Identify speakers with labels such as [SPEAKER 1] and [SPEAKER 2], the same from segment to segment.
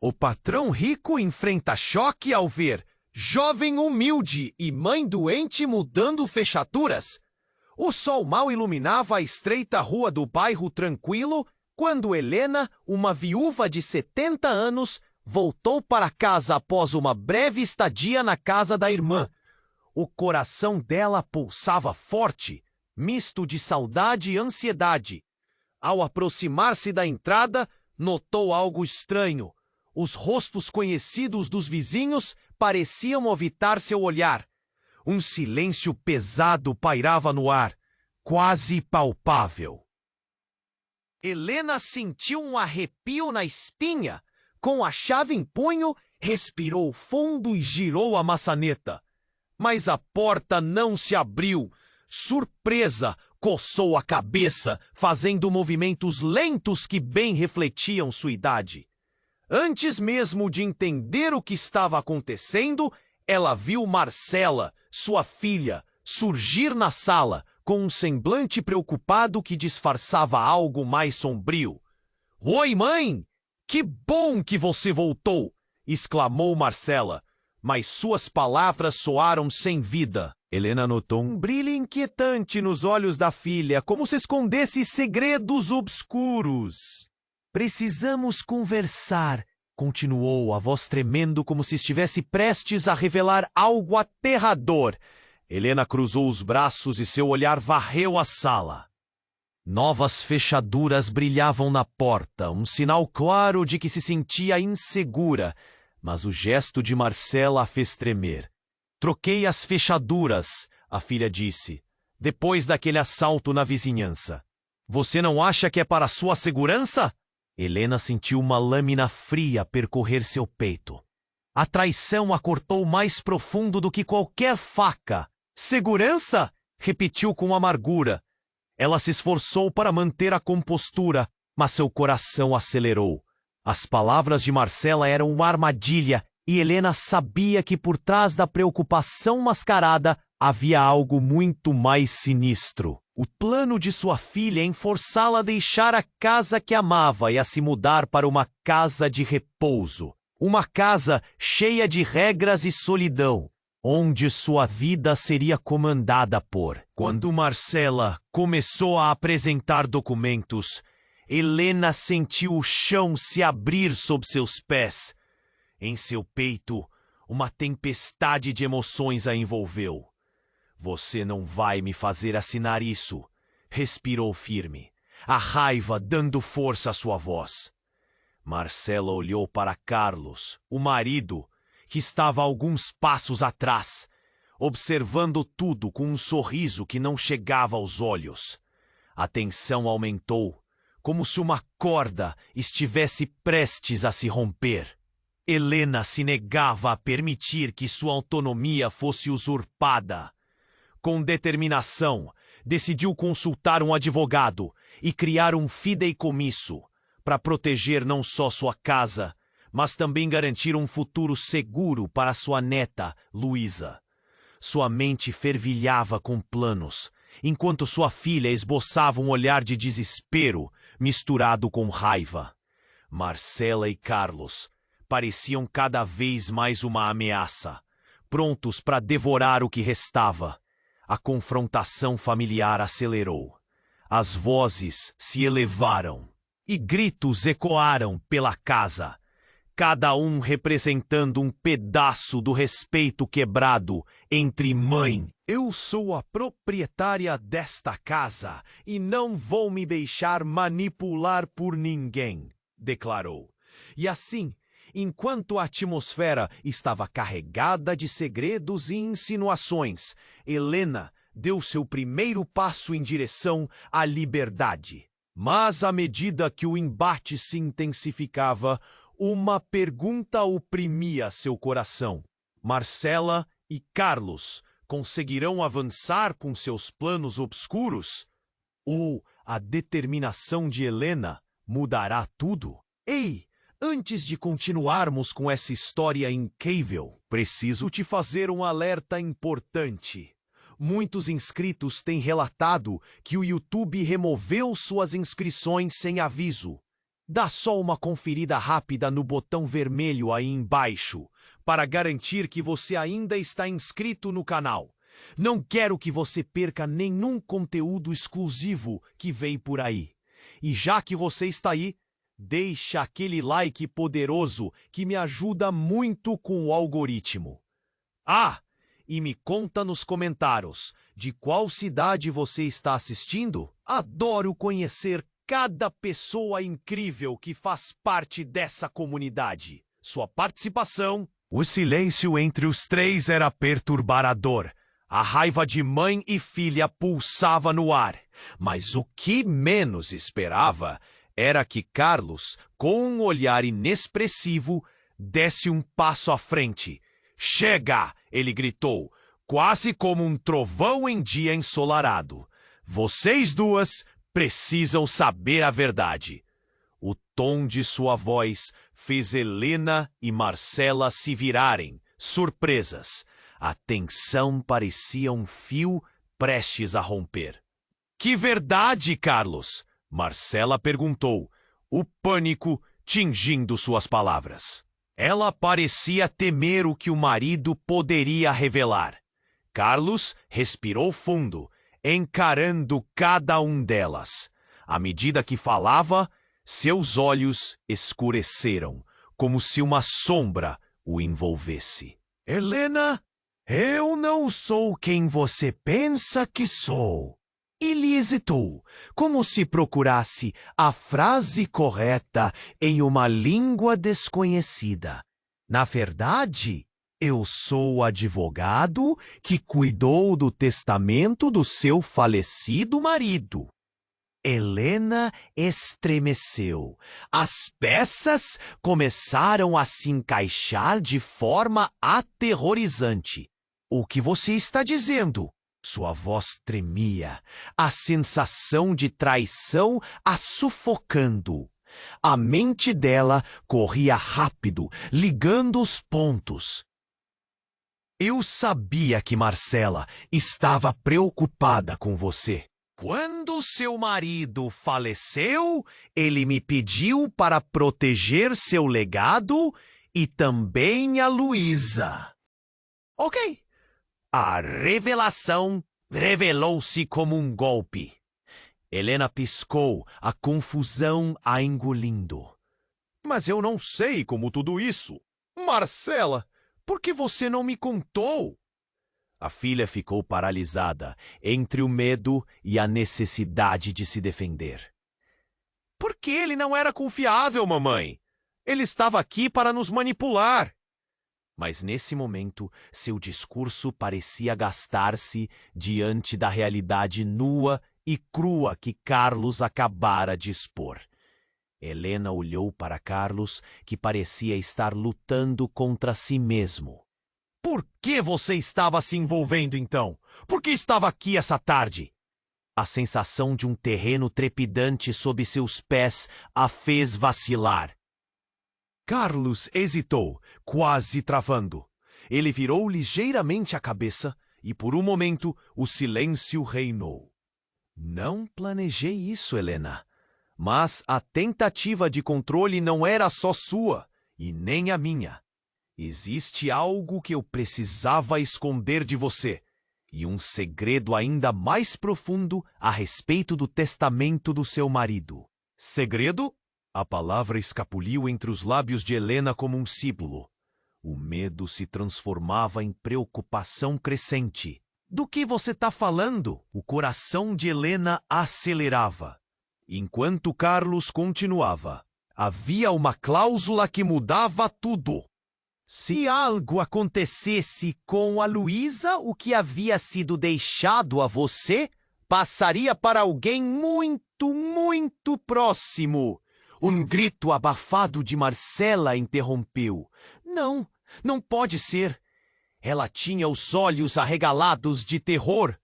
[SPEAKER 1] O patrão rico enfrenta choque ao ver jovem humilde e mãe doente mudando fechaduras. O sol mal iluminava a estreita rua do bairro tranquilo quando Helena, uma viúva de 70 anos, voltou para casa após uma breve estadia na casa da irmã. O coração dela pulsava forte, misto de saudade e ansiedade. Ao aproximar-se da entrada, notou algo estranho. Os rostos conhecidos dos vizinhos pareciam evitar seu olhar. Um silêncio pesado pairava no ar, quase palpável. Helena sentiu um arrepio na espinha. Com a chave em punho, respirou fundo e girou a maçaneta. Mas a porta não se abriu. Surpresa, coçou a cabeça, fazendo movimentos lentos que bem refletiam sua idade. Antes mesmo de entender o que estava acontecendo, ela viu Marcela, sua filha, surgir na sala, com um semblante preocupado que disfarçava algo mais sombrio. "Oi, mãe! Que bom que você voltou!" exclamou Marcela, mas suas palavras soaram sem vida. Helena notou um brilho inquietante nos olhos da filha, como se escondesse segredos obscuros. "Precisamos conversar", continuou, a voz tremendo como se estivesse prestes a revelar algo aterrador. Helena cruzou os braços e seu olhar varreu a sala. Novas fechaduras brilhavam na porta, um sinal claro de que se sentia insegura, mas o gesto de Marcela a fez tremer. "Troquei as fechaduras", a filha disse, "depois daquele assalto na vizinhança. Você não acha que é para sua segurança?" Helena sentiu uma lâmina fria percorrer seu peito. A traição a cortou mais profundo do que qualquer faca. "Segurança?" repetiu com amargura. Ela se esforçou para manter a compostura, mas seu coração acelerou. As palavras de Marcela eram uma armadilha e Helena sabia que por trás da preocupação mascarada havia algo muito mais sinistro. O plano de sua filha em forçá-la a deixar a casa que amava e a se mudar para uma casa de repouso. Uma casa cheia de regras e solidão, onde sua vida seria comandada por. Quando Marcela começou a apresentar documentos, Helena sentiu o chão se abrir sob seus pés. Em seu peito, uma tempestade de emoções a envolveu. "Você não vai me fazer assinar isso", respirou firme, a raiva dando força à sua voz. Marcela olhou para Carlos, o marido, que estava a alguns passos atrás, observando tudo com um sorriso que não chegava aos olhos. A tensão aumentou, como se uma corda estivesse prestes a se romper. Helena se negava a permitir que sua autonomia fosse usurpada. Com determinação, decidiu consultar um advogado e criar um fideicomisso para proteger não só sua casa, mas também garantir um futuro seguro para sua neta, Luísa. Sua mente fervilhava com planos, enquanto sua filha esboçava um olhar de desespero misturado com raiva. Marcela e Carlos pareciam cada vez mais uma ameaça, prontos para devorar o que restava. A confrontação familiar acelerou. As vozes se elevaram e gritos ecoaram pela casa, cada um representando um pedaço do respeito quebrado entre mãe. "Eu sou a proprietária desta casa e não vou me deixar manipular por ninguém", declarou. E assim, enquanto a atmosfera estava carregada de segredos e insinuações, Helena deu seu primeiro passo em direção à liberdade. Mas à medida que o embate se intensificava, uma pergunta oprimia seu coração. Marcela e Carlos conseguirão avançar com seus planos obscuros? Ou a determinação de Helena mudará tudo? Ei! Antes de continuarmos com essa história incrível, preciso te fazer um alerta importante. Muitos inscritos têm relatado que o YouTube removeu suas inscrições sem aviso. Dá só uma conferida rápida no botão vermelho aí embaixo, para garantir que você ainda está inscrito no canal. Não quero que você perca nenhum conteúdo exclusivo que vem por aí. E já que você está aí, deixa aquele like poderoso que me ajuda muito com o algoritmo. Ah, e me conta nos comentários de qual cidade você está assistindo. Adoro conhecer cada pessoa incrível que faz parte dessa comunidade. Sua participação... O silêncio entre os três era perturbador. A raiva de mãe e filha pulsava no ar. Mas o que menos esperava era que Carlos, com um olhar inexpressivo, desse um passo à frente. Chega! Ele gritou, quase como um trovão em dia ensolarado. Vocês duas precisam saber a verdade. O tom de sua voz fez Helena e Marcela se virarem, surpresas. A tensão parecia um fio prestes a romper. Que verdade, Carlos? Marcela perguntou, o pânico tingindo suas palavras. Ela parecia temer o que o marido poderia revelar. Carlos respirou fundo, encarando cada um delas. À medida que falava, seus olhos escureceram, como se uma sombra o envolvesse. Helena, eu não sou quem você pensa que sou. Ele hesitou, como se procurasse a frase correta em uma língua desconhecida. Na verdade, eu sou o advogado que cuidou do testamento do seu falecido marido. Helena estremeceu. As peças começaram a se encaixar de forma aterrorizante. O que você está dizendo? Sua voz tremia, a sensação de traição a sufocando. A mente dela corria rápido, ligando os pontos. Eu sabia que Marcela estava preocupada com você. Quando seu marido faleceu, ele me pediu para proteger seu legado e também a Luísa. Ok. A revelação revelou-se como um golpe. Helena piscou, a confusão a engolindo. Mas eu não sei como tudo isso. Marcela, por que você não me contou? A filha ficou paralisada entre o medo e a necessidade de se defender. Porque ele não era confiável, mamãe. Ele estava aqui para nos manipular. Mas nesse momento, seu discurso parecia gastar-se diante da realidade nua e crua que Carlos acabara de expor. Helena olhou para Carlos, que parecia estar lutando contra si mesmo. Por que você estava se envolvendo, então? Por que estava aqui essa tarde? A sensação de um terreno trepidante sob seus pés a fez vacilar. Carlos hesitou, quase travando. Ele virou ligeiramente a cabeça e, por um momento, o silêncio reinou. Não planejei isso, Helena. Mas a tentativa de controle não era só sua, e nem a minha. Existe algo que eu precisava esconder de você, e um segredo ainda mais profundo a respeito do testamento do seu marido. Segredo? A palavra escapuliu entre os lábios de Helena como um símbolo. O medo se transformava em preocupação crescente. Do que você está falando? O coração de Helena acelerava. Enquanto Carlos continuava, havia uma cláusula que mudava tudo. Se algo acontecesse com a Luísa, o que havia sido deixado a você passaria para alguém muito, muito próximo. Um grito abafado de Marcela interrompeu. Não, não pode ser. Ela tinha os olhos arregalados de terror.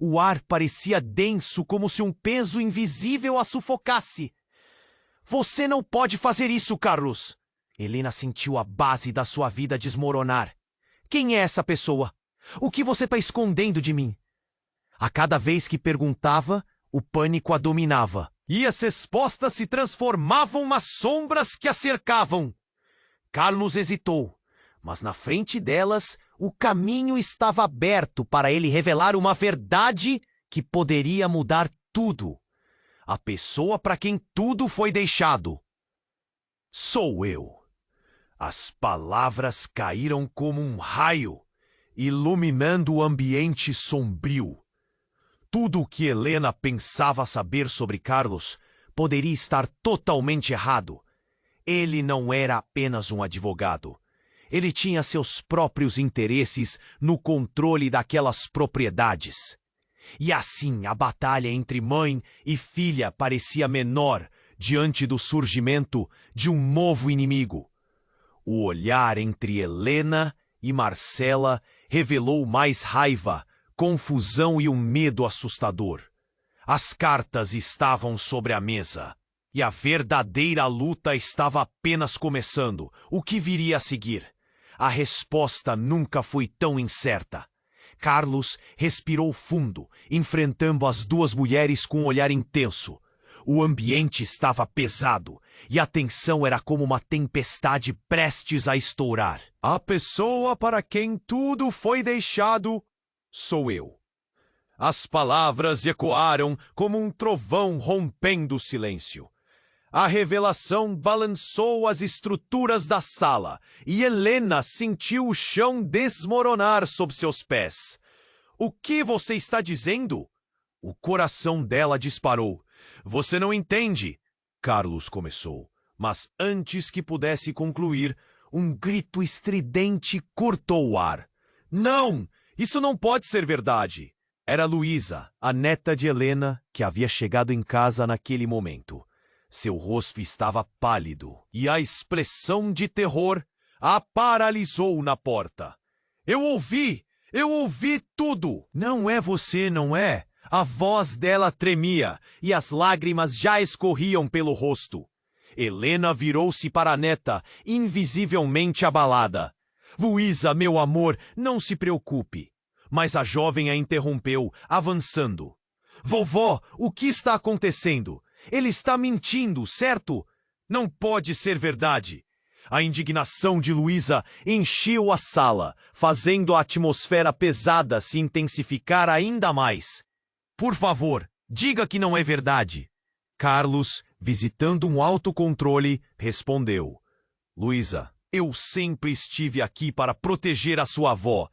[SPEAKER 1] O ar parecia denso, como se um peso invisível a sufocasse. Você não pode fazer isso, Carlos. Helena sentiu a base da sua vida desmoronar. Quem é essa pessoa? O que você está escondendo de mim? A cada vez que perguntava, o pânico a dominava. e as respostas se transformavam nas sombras que a cercavam. Carlos hesitou, mas na frente delas o caminho estava aberto para ele revelar uma verdade que poderia mudar tudo. A pessoa para quem tudo foi deixado. Sou eu. As palavras caíram como um raio, iluminando o ambiente sombrio. Tudo o que Helena pensava saber sobre Carlos poderia estar totalmente errado. Ele não era apenas um advogado. Ele tinha seus próprios interesses no controle daquelas propriedades. E assim a batalha entre mãe e filha parecia menor diante do surgimento de um novo inimigo. O olhar entre Helena e Marcela revelou mais raiva, confusão e um medo assustador. As cartas estavam sobre a mesa, e a verdadeira luta estava apenas começando. O que viria a seguir? A resposta nunca foi tão incerta. Carlos respirou fundo, enfrentando as duas mulheres com um olhar intenso. O ambiente estava pesado, e a tensão era como uma tempestade prestes a estourar. A pessoa para quem tudo foi deixado sou eu. As palavras ecoaram como um trovão rompendo o silêncio. A revelação balançou as estruturas da sala e Helena sentiu o chão desmoronar sob seus pés. O que você está dizendo? O coração dela disparou. Você não entende, Carlos começou, mas antes que pudesse concluir, um grito estridente cortou o ar. Não! Isso não pode ser verdade! Era Luísa, a neta de Helena, que havia chegado em casa naquele momento. Seu rosto estava pálido e a expressão de terror a paralisou na porta. Eu ouvi tudo! Não é você, não é? A voz dela tremia e as lágrimas já escorriam pelo rosto. Helena virou-se para a neta, invisivelmente abalada. Luísa, meu amor, não se preocupe. Mas a jovem a interrompeu, avançando. Vovó, o que está acontecendo? Ele está mentindo, certo? Não pode ser verdade. A indignação de Luísa encheu a sala, fazendo a atmosfera pesada se intensificar ainda mais. Por favor, diga que não é verdade. Carlos, visitando um autocontrole, respondeu. Luísa, eu sempre estive aqui para proteger a sua avó.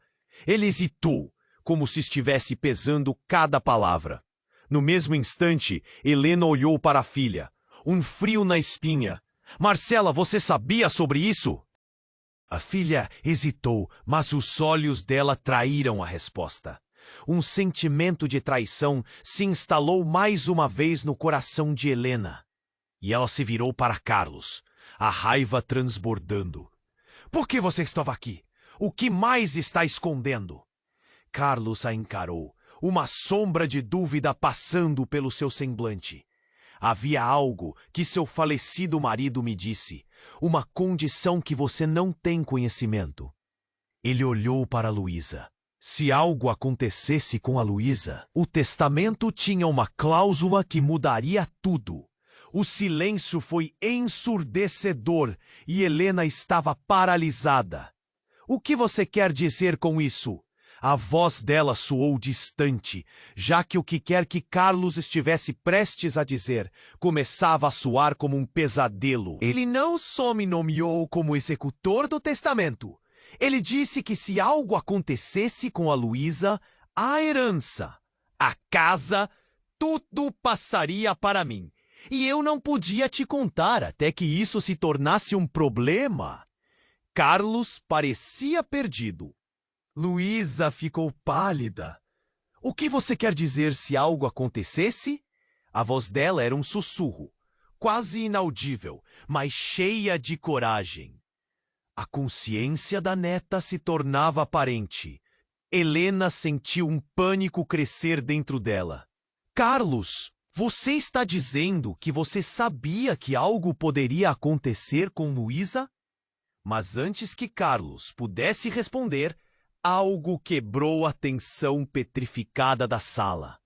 [SPEAKER 1] Ele hesitou, como se estivesse pesando cada palavra. No mesmo instante, Helena olhou para a filha. Um frio na espinha. Marcela, você sabia sobre isso? A filha hesitou, mas os olhos dela traíram a resposta. Um sentimento de traição se instalou mais uma vez no coração de Helena. E ela se virou para Carlos, a raiva transbordando. Por que você estava aqui? O que mais está escondendo? Carlos a encarou, uma sombra de dúvida passando pelo seu semblante. Havia algo que seu falecido marido me disse, uma condição que você não tem conhecimento. Ele olhou para Luísa. Se algo acontecesse com a Luísa, o testamento tinha uma cláusula que mudaria tudo. O silêncio foi ensurdecedor e Helena estava paralisada. O que você quer dizer com isso? A voz dela soou distante, já que o que quer que Carlos estivesse prestes a dizer começava a soar como um pesadelo. Ele não só me nomeou como executor do testamento. Ele disse que se algo acontecesse com a Luísa, a herança, a casa, tudo passaria para mim. E eu não podia te contar até que isso se tornasse um problema. Carlos parecia perdido. Luísa ficou pálida. O que você quer dizer se algo acontecesse? A voz dela era um sussurro, quase inaudível, mas cheia de coragem. A consciência da neta se tornava aparente. Helena sentiu um pânico crescer dentro dela. Carlos, você está dizendo que você sabia que algo poderia acontecer com Luísa? Mas antes que Carlos pudesse responder, algo quebrou a tensão petrificada da sala.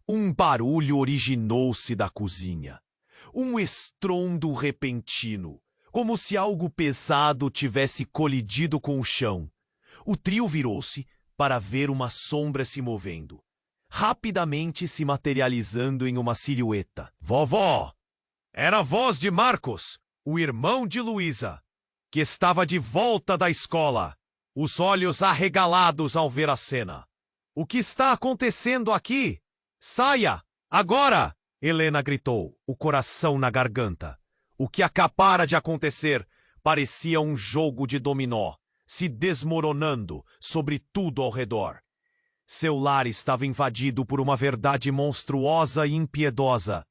[SPEAKER 1] Um barulho originou-se da cozinha. Um estrondo repentino, como se algo pesado tivesse colidido com o chão. O trio virou-se para ver uma sombra se movendo, rapidamente se materializando em uma silhueta. Vovó! Era a voz de Marcos, o irmão de Luísa, que estava de volta da escola, os olhos arregalados ao ver a cena. O que está acontecendo aqui? Saia! Agora! Helena gritou, o coração na garganta. O que acabara de acontecer parecia um jogo de dominó, se desmoronando sobre tudo ao redor. Seu lar estava invadido por uma verdade monstruosa e impiedosa.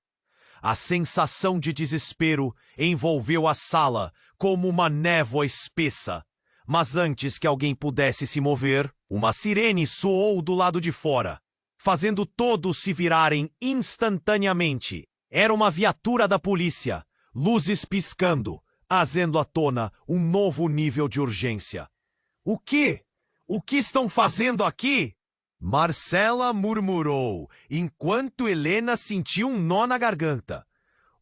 [SPEAKER 1] A sensação de desespero envolveu a sala como uma névoa espessa. Mas antes que alguém pudesse se mover, uma sirene soou do lado de fora, fazendo todos se virarem instantaneamente. Era uma viatura da polícia, luzes piscando, trazendo à tona um novo nível de urgência. O quê? O que estão fazendo aqui? Marcela murmurou, enquanto Helena sentiu um nó na garganta.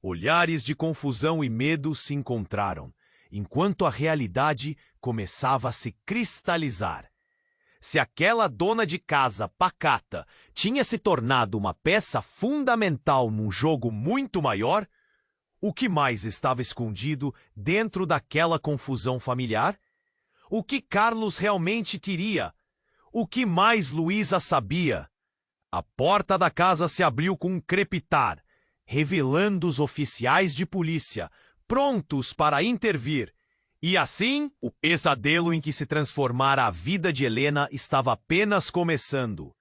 [SPEAKER 1] Olhares de confusão e medo se encontraram, enquanto a realidade começava a se cristalizar. Se aquela dona de casa pacata tinha se tornado uma peça fundamental num jogo muito maior, o que mais estava escondido dentro daquela confusão familiar? O que Carlos realmente teria? O que mais Luísa sabia? A porta da casa se abriu com um crepitar, revelando os oficiais de polícia, prontos para intervir. E assim, o pesadelo em que se transformara a vida de Helena estava apenas começando.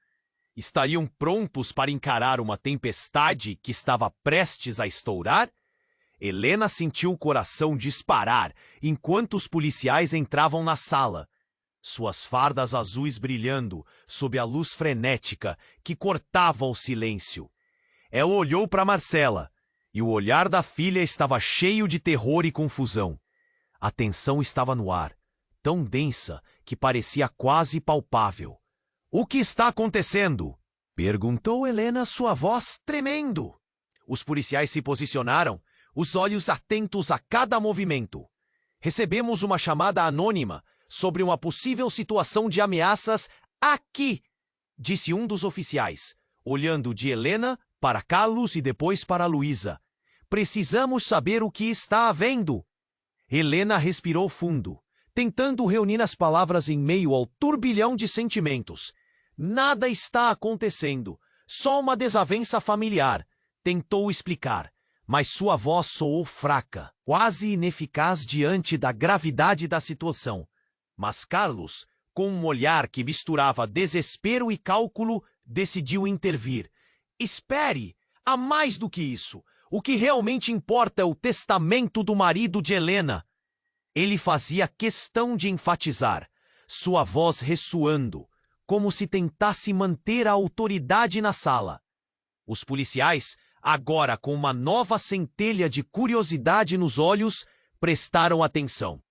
[SPEAKER 1] Estariam prontos para encarar uma tempestade que estava prestes a estourar? Helena sentiu o coração disparar enquanto os policiais entravam na sala, suas fardas azuis brilhando sob a luz frenética que cortava o silêncio. Ela olhou para Marcela, e o olhar da filha estava cheio de terror e confusão. A tensão estava no ar, tão densa que parecia quase palpável. "O que está acontecendo?" perguntou Helena, sua voz tremendo. Os policiais se posicionaram, os olhos atentos a cada movimento. "Recebemos uma chamada anônima sobre uma possível situação de ameaças aqui", disse um dos oficiais, olhando de Helena para Carlos e depois para Luísa. "Precisamos saber o que está havendo." Helena respirou fundo, tentando reunir as palavras em meio ao turbilhão de sentimentos. "Nada está acontecendo, só uma desavença familiar", tentou explicar, mas sua voz soou fraca, quase ineficaz diante da gravidade da situação. Mas Carlos, com um olhar que misturava desespero e cálculo, decidiu intervir. "Espere! Há mais do que isso. O que realmente importa é o testamento do marido de Helena." Ele fazia questão de enfatizar, sua voz ressoando, como se tentasse manter a autoridade na sala. Os policiais, agora com uma nova centelha de curiosidade nos olhos, prestaram atenção.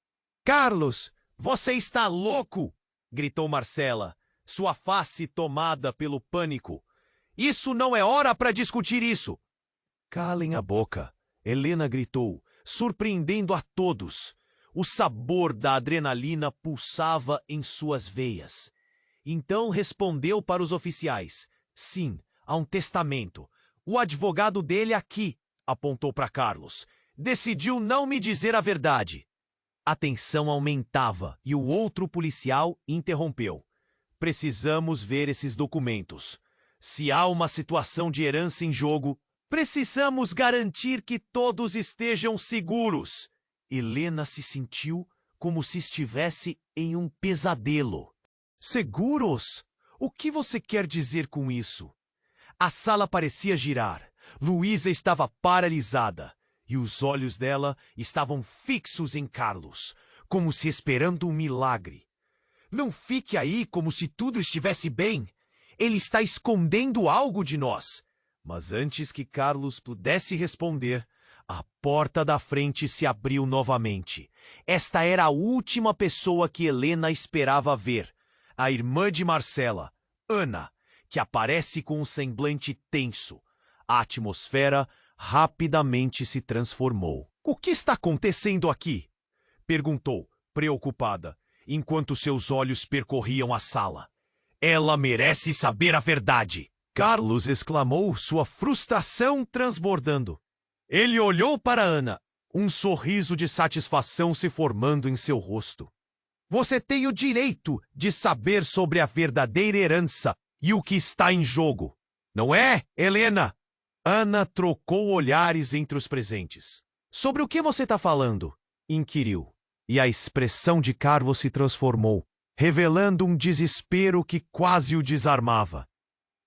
[SPEAKER 1] "Carlos, você está louco!" gritou Marcela, sua face tomada pelo pânico. "Isso não é hora para discutir isso!" "Calem a boca!" Helena gritou, surpreendendo a todos. O sabor da adrenalina pulsava em suas veias. Então respondeu para os oficiais. "Sim, há um testamento. O advogado dele aqui", apontou para Carlos, "decidiu não me dizer a verdade." A tensão aumentava e o outro policial interrompeu. "Precisamos ver esses documentos. Se há uma situação de herança em jogo, precisamos garantir que todos estejam seguros." Helena se sentiu como se estivesse em um pesadelo. "Seguros? O que você quer dizer com isso?" A sala parecia girar. Luísa estava paralisada e os olhos dela estavam fixos em Carlos, como se esperando um milagre. "Não fique aí como se tudo estivesse bem. Ele está escondendo algo de nós." Mas antes que Carlos pudesse responder, a porta da frente se abriu novamente. Esta era a última pessoa que Helena esperava ver. A irmã de Marcela, Ana, que aparece com um semblante tenso. A atmosfera rapidamente se transformou. O que está acontecendo aqui? Perguntou, preocupada, enquanto seus olhos percorriam a sala. Ela merece saber a verdade! Carlos exclamou, sua frustração transbordando. Ele olhou para Ana, um sorriso de satisfação se formando em seu rosto. Você tem o direito de saber sobre a verdadeira herança e o que está em jogo. Não é, Helena? Ana trocou olhares entre os presentes. Sobre o que você está falando? Inquiriu. E a expressão de Carlos se transformou, revelando um desespero que quase o desarmava.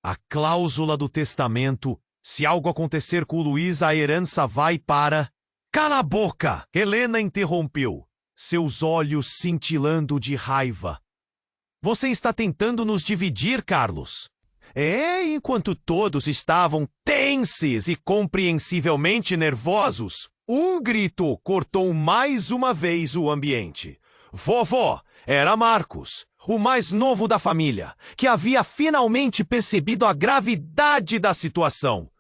[SPEAKER 1] A cláusula do testamento, se algo acontecer com Luísa, a herança vai para... Cala a boca! Helena interrompeu, seus olhos cintilando de raiva. Você está tentando nos dividir, Carlos? Enquanto todos estavam tensos e compreensivelmente nervosos, um grito cortou mais uma vez o ambiente. Vovó, era Marcos, o mais novo da família, que havia finalmente percebido a gravidade da situação.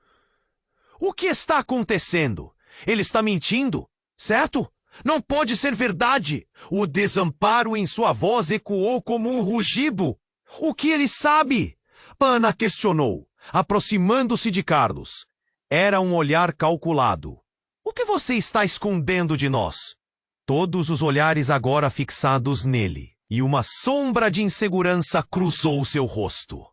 [SPEAKER 1] O que está acontecendo? Ele está mentindo, certo? Não pode ser verdade. O desamparo em sua voz ecoou como um rugido. O que ele sabe? Ana questionou, aproximando-se de Carlos. Era um olhar calculado. O que você está escondendo de nós? Todos os olhares agora fixados nele, e uma sombra de insegurança cruzou seu rosto.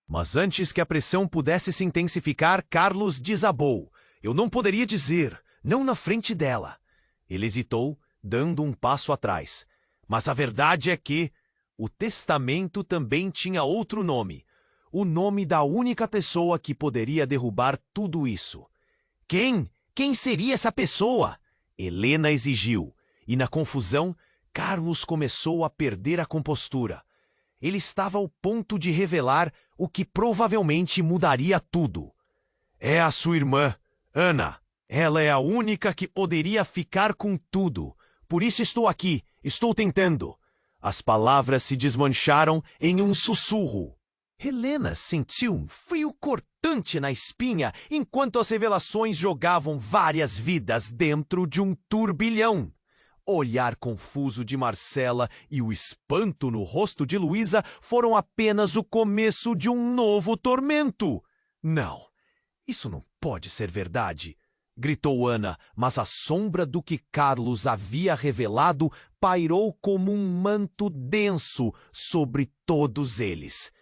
[SPEAKER 1] Mas antes que a pressão pudesse se intensificar, Carlos desabou. Eu não poderia dizer, não na frente dela. Ele hesitou, dando um passo atrás. Mas a verdade é que o testamento também tinha outro nome. O nome da única pessoa que poderia derrubar tudo isso. Quem? Quem seria essa pessoa? Helena exigiu, e na confusão, Carlos começou a perder a compostura. Ele estava ao ponto de revelar o que provavelmente mudaria tudo. É a sua irmã, Ana. Ela é a única que poderia ficar com tudo. Por isso estou aqui, estou tentando. As palavras se desmancharam em um sussurro. Helena sentiu um frio cortante na espinha enquanto as revelações jogavam várias vidas dentro de um turbilhão. O olhar confuso de Marcela e o espanto no rosto de Luísa foram apenas o começo de um novo tormento. Não, isso não pode ser verdade, gritou Ana, mas a sombra do que Carlos havia revelado pairou como um manto denso sobre todos eles.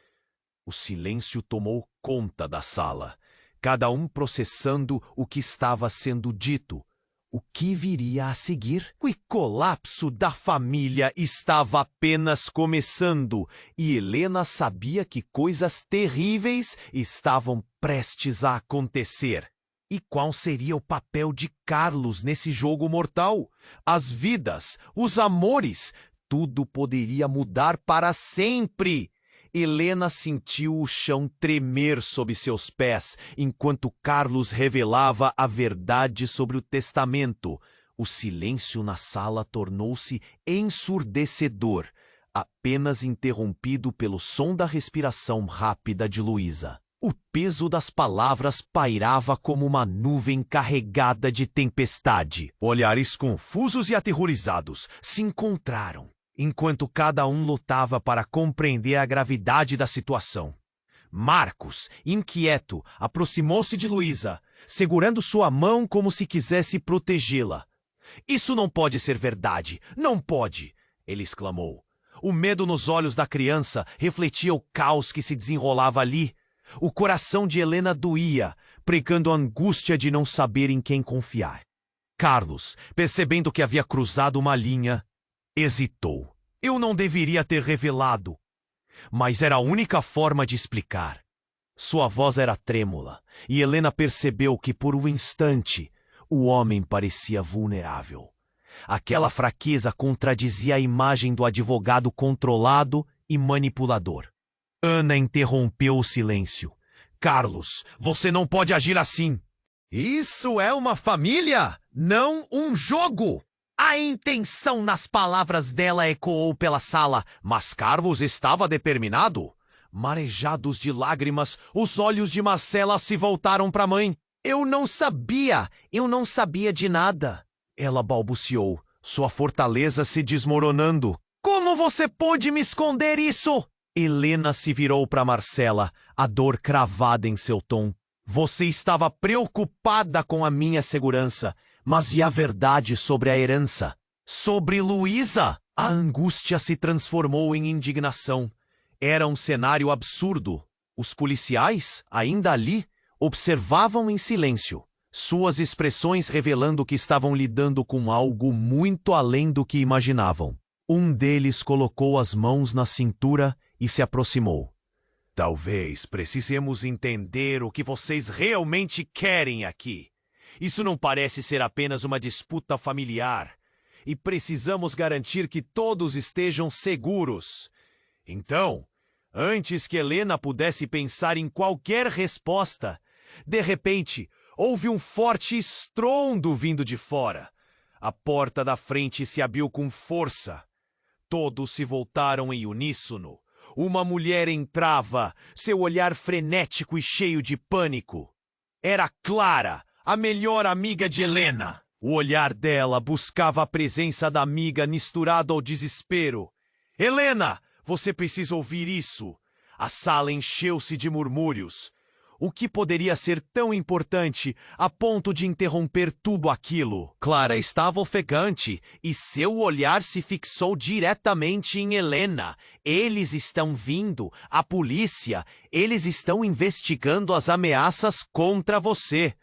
[SPEAKER 1] O silêncio tomou conta da sala, cada um processando o que estava sendo dito. O que viria a seguir? O colapso da família estava apenas começando e Helena sabia que coisas terríveis estavam prestes a acontecer. E qual seria o papel de Carlos nesse jogo mortal? As vidas, os amores, tudo poderia mudar para sempre. Helena sentiu o chão tremer sob seus pés, enquanto Carlos revelava a verdade sobre o testamento. O silêncio na sala tornou-se ensurdecedor, apenas interrompido pelo som da respiração rápida de Luísa. O peso das palavras pairava como uma nuvem carregada de tempestade. Olhares confusos e aterrorizados se encontraram, enquanto cada um lutava para compreender a gravidade da situação. Marcos, inquieto, aproximou-se de Luísa, segurando sua mão como se quisesse protegê-la. Isso não pode ser verdade, não pode, ele exclamou. O medo nos olhos da criança refletia o caos que se desenrolava ali. O coração de Helena doía, pregando a angústia de não saber em quem confiar. Carlos, percebendo que havia cruzado uma linha, hesitou. Eu não deveria ter revelado, mas era a única forma de explicar. Sua voz era trêmula, e Helena percebeu que por um instante o homem parecia vulnerável. Aquela fraqueza contradizia a imagem do advogado controlado e manipulador. Ana interrompeu o silêncio. Carlos, você não pode agir assim. Isso é uma família, não um jogo. A intenção nas palavras dela ecoou pela sala, mas Carlos estava determinado. Marejados de lágrimas, os olhos de Marcela se voltaram para a mãe. Eu não sabia de nada. Ela balbuciou, sua fortaleza se desmoronando. Como você pôde me esconder isso? Helena se virou para Marcela, a dor cravada em seu tom. Você estava preocupada com a minha segurança, mas e a verdade sobre a herança? Sobre Luísa? A angústia se transformou em indignação. Era um cenário absurdo. Os policiais, ainda ali, observavam em silêncio, suas expressões revelando que estavam lidando com algo muito além do que imaginavam. Um deles colocou as mãos na cintura e se aproximou. Talvez precisemos entender o que vocês realmente querem aqui. Isso não parece ser apenas uma disputa familiar. E precisamos garantir que todos estejam seguros. Então, antes que Helena pudesse pensar em qualquer resposta, de repente, houve um forte estrondo vindo de fora. A porta da frente se abriu com força. Todos se voltaram em uníssono. Uma mulher entrava, seu olhar frenético e cheio de pânico. Era Clara, a melhor amiga de Helena. O olhar dela buscava a presença da amiga misturado ao desespero. Helena, você precisa ouvir isso. A sala encheu-se de murmúrios. O que poderia ser tão importante a ponto de interromper tudo aquilo? Clara estava ofegante e seu olhar se fixou diretamente em Helena. Eles estão vindo, a polícia, eles estão investigando as ameaças contra você.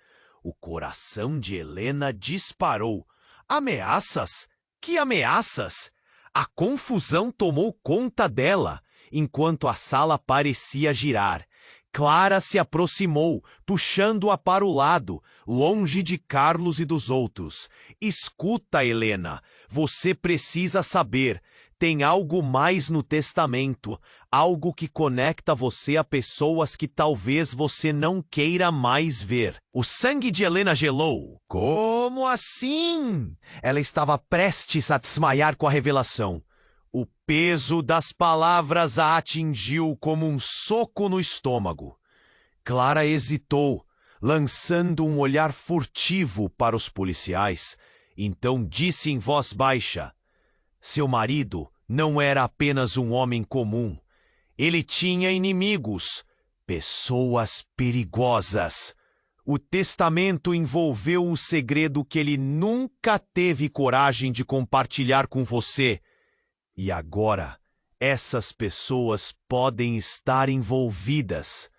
[SPEAKER 1] O coração de Helena disparou. Ameaças? Que ameaças? A confusão tomou conta dela, enquanto a sala parecia girar. Clara se aproximou, puxando-a para o lado, longe de Carlos e dos outros. Escuta, Helena, você precisa saber. Tem algo mais no testamento, algo que conecta você a pessoas que talvez você não queira mais ver. O sangue de Helena gelou. Como assim? Ela estava prestes a desmaiar com a revelação. O peso das palavras a atingiu como um soco no estômago. Clara hesitou, lançando um olhar furtivo para os policiais. Então disse em voz baixa: seu marido não era apenas um homem comum. Ele tinha inimigos, pessoas perigosas. O testamento envolveu um segredo que ele nunca teve coragem de compartilhar com você. E agora, essas pessoas podem estar envolvidas.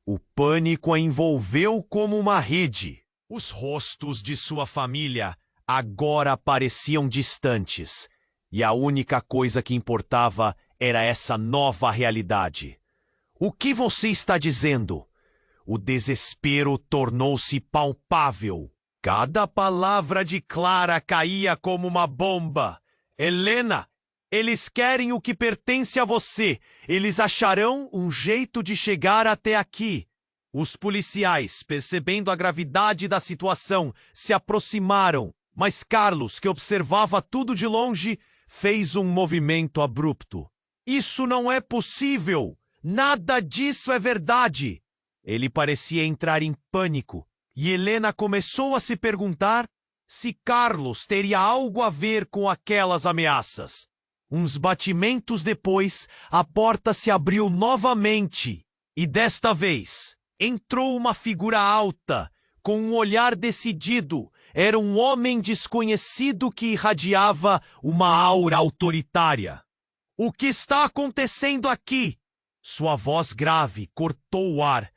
[SPEAKER 1] O pânico a envolveu como uma rede. Os rostos de sua família agora pareciam distantes, e a única coisa que importava era essa nova realidade. O que você está dizendo? O desespero tornou-se palpável. Cada palavra de Clara caía como uma bomba. Helena, eles querem o que pertence a você. Eles acharão um jeito de chegar até aqui. Os policiais, percebendo a gravidade da situação, se aproximaram. Mas Carlos, que observava tudo de longe, fez um movimento abrupto. Isso não é possível! Nada disso é verdade! Ele parecia entrar em pânico. E Helena começou a se perguntar se Carlos teria algo a ver com aquelas ameaças. Uns batimentos depois, a porta se abriu novamente. E desta vez, entrou uma figura alta, com um olhar decidido. Era um homem desconhecido que irradiava uma aura autoritária. O que está acontecendo aqui? Sua voz grave cortou o ar.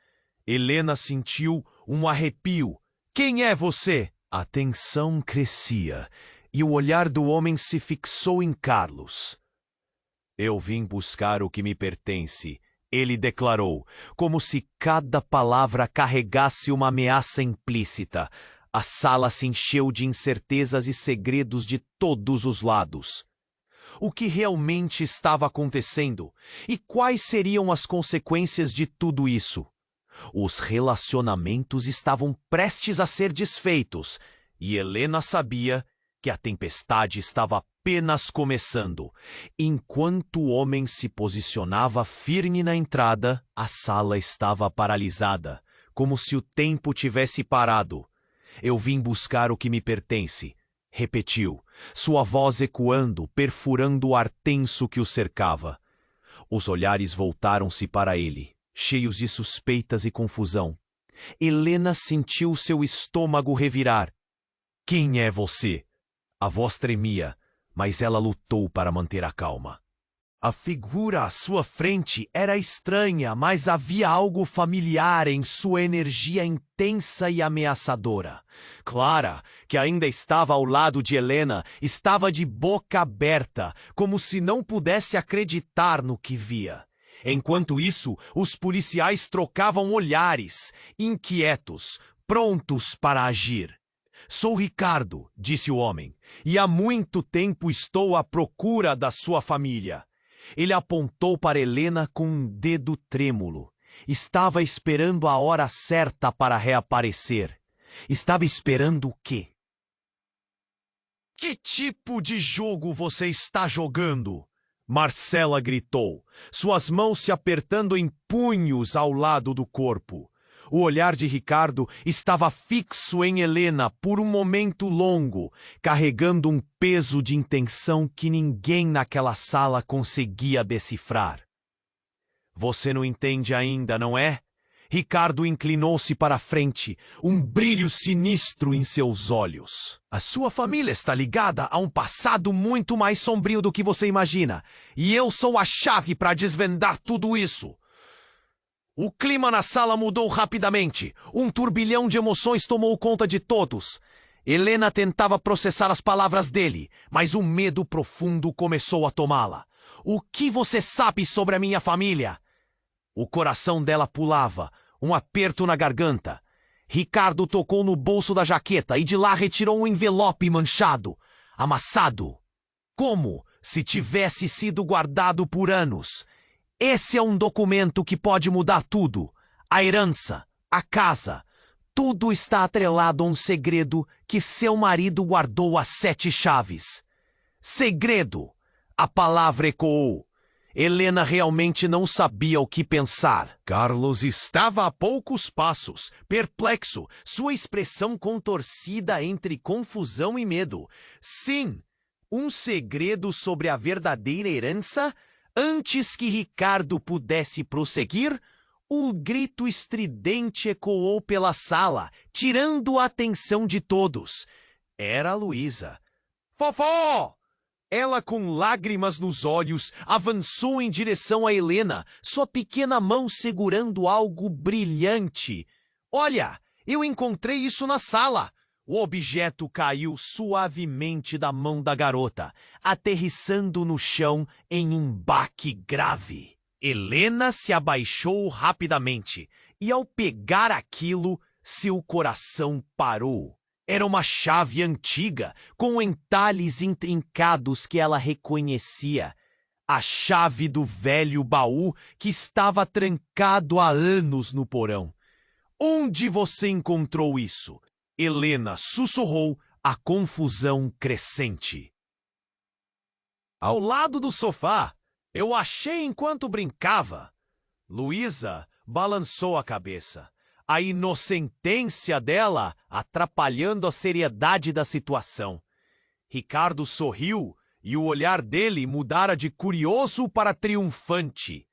[SPEAKER 1] Helena sentiu um arrepio. Quem é você? A tensão crescia. E o olhar do homem se fixou em Carlos. Eu vim buscar o que me pertence, ele declarou, como se cada palavra carregasse uma ameaça implícita. A sala se encheu de incertezas e segredos de todos os lados. O que realmente estava acontecendo? E quais seriam as consequências de tudo isso? Os relacionamentos estavam prestes a ser desfeitos, e Helena sabia que a tempestade estava apenas começando. Enquanto o homem se posicionava firme na entrada, a sala estava paralisada, como se o tempo tivesse parado. Eu vim buscar o que me pertence, repetiu, sua voz ecoando, perfurando o ar tenso que o cercava. Os olhares voltaram-se para ele, cheios de suspeitas e confusão. Helena sentiu seu estômago revirar. Quem é você? A voz tremia, mas ela lutou para manter a calma. A figura à sua frente era estranha, mas havia algo familiar em sua energia intensa e ameaçadora. Clara, que ainda estava ao lado de Helena, estava de boca aberta, como se não pudesse acreditar no que via. Enquanto isso, os policiais trocavam olhares, inquietos, prontos para agir. Sou Ricardo, disse o homem, e há muito tempo estou à procura da sua família. Ele apontou para Helena com um dedo trêmulo. Estava esperando a hora certa para reaparecer. Estava esperando o quê? Que tipo de jogo você está jogando? Marcela gritou, suas mãos se apertando em punhos ao lado do corpo. O olhar de Ricardo estava fixo em Helena por um momento longo, carregando um peso de intenção que ninguém naquela sala conseguia decifrar. Você não entende ainda, não é? Ricardo inclinou-se para a frente, um brilho sinistro em seus olhos. A sua família está ligada a um passado muito mais sombrio do que você imagina, e eu sou a chave para desvendar tudo isso. O clima na sala mudou rapidamente. Um turbilhão de emoções tomou conta de todos. Helena tentava processar as palavras dele, mas um medo profundo começou a tomá-la. O que você sabe sobre a minha família? O coração dela pulava, um aperto na garganta. Ricardo tocou no bolso da jaqueta e de lá retirou um envelope manchado, amassado. Como se tivesse sido guardado por anos. Esse é um documento que pode mudar tudo. A herança, a casa, tudo está atrelado a um segredo que seu marido guardou às 7 chaves. Segredo! A palavra ecoou. Helena realmente não sabia o que pensar. Carlos estava a poucos passos, perplexo, sua expressão contorcida entre confusão e medo. Sim, um segredo sobre a verdadeira herança? Antes que Ricardo pudesse prosseguir, um grito estridente ecoou pela sala, tirando a atenção de todos. Era Luísa. Vovó! Ela, com lágrimas nos olhos, avançou em direção a Helena, sua pequena mão segurando algo brilhante. Olha, eu encontrei isso na sala. O objeto caiu suavemente da mão da garota, aterrissando no chão em um baque grave. Helena se abaixou rapidamente, e ao pegar aquilo, seu coração parou. Era uma chave antiga, com entalhes intrincados que ela reconhecia. A chave do velho baú que estava trancado há anos no porão. Onde você encontrou isso? Helena sussurrou, a confusão crescente. Ao lado do sofá, eu achei enquanto brincava. Luísa balançou a cabeça, a inocentência dela atrapalhando a seriedade da situação. Ricardo sorriu e o olhar dele mudara de curioso para triunfante.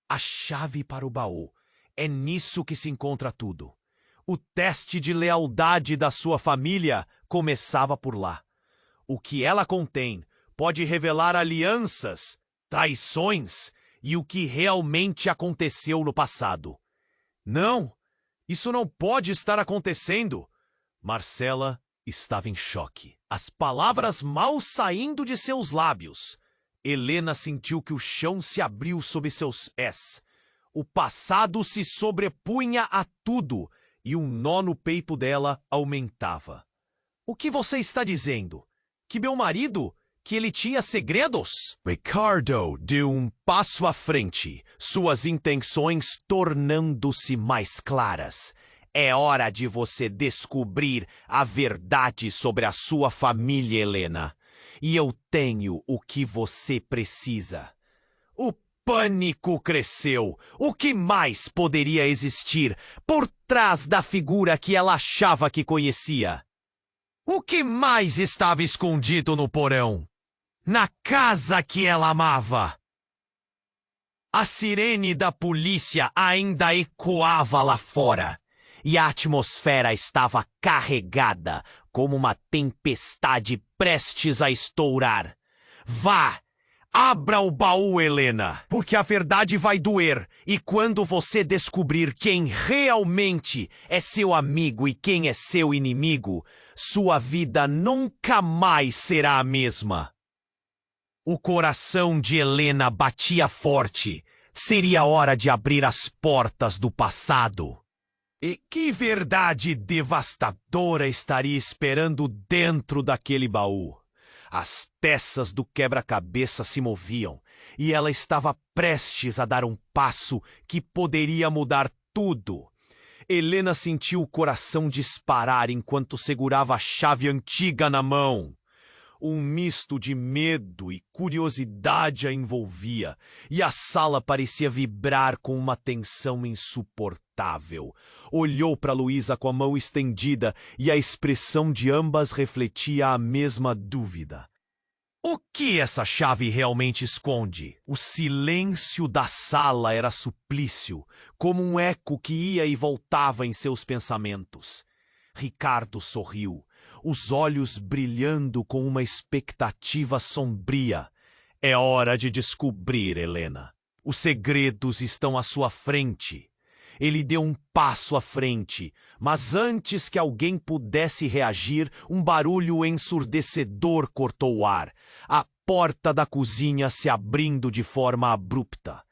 [SPEAKER 1] A chave para o baú. É nisso que se encontra tudo. O teste de lealdade da sua família começava por lá. O que ela contém pode revelar alianças, traições e o que realmente aconteceu no passado. Não, isso não pode estar acontecendo. Marcela estava em choque. As palavras mal saindo de seus lábios. Helena sentiu que o chão se abriu sob seus pés. O passado se sobrepunha a tudo. E um nó no peito dela aumentava. O que você está dizendo? Que meu marido? Que ele tinha segredos? Ricardo deu um passo à frente, suas intenções tornando-se mais claras. É hora de você descobrir a verdade sobre a sua família, Helena. e eu tenho o que você precisa. O pânico cresceu. O que mais poderia existir por trás da figura que ela achava que conhecia? O que mais estava escondido no porão? Na casa que ela amava? A sirene da polícia ainda ecoava lá fora, e a atmosfera estava carregada como uma tempestade prestes a estourar. Vá! Abra o baú, Helena, porque a verdade vai doer, e quando você descobrir quem realmente é seu amigo e quem é seu inimigo, sua vida nunca mais será a mesma. O coração de Helena batia forte. Seria hora de abrir as portas do passado. E que verdade devastadora estaria esperando dentro daquele baú? As peças do quebra-cabeça se moviam, e ela estava prestes a dar um passo que poderia mudar tudo. Helena sentiu o coração disparar enquanto segurava a chave antiga na mão. Um misto de medo e curiosidade a envolvia, e a sala parecia vibrar com uma tensão insuportável. Olhou para Luísa com a mão estendida, e a expressão de ambas refletia a mesma dúvida. O que essa chave realmente esconde? O silêncio da sala era suplício, como um eco que ia e voltava em seus pensamentos. Ricardo sorriu, os olhos brilhando com uma expectativa sombria. É hora de descobrir, Helena. Os segredos estão à sua frente. Ele deu um passo à frente, mas antes que alguém pudesse reagir, um barulho ensurdecedor cortou o ar. A porta da cozinha se abrindo de forma abrupta.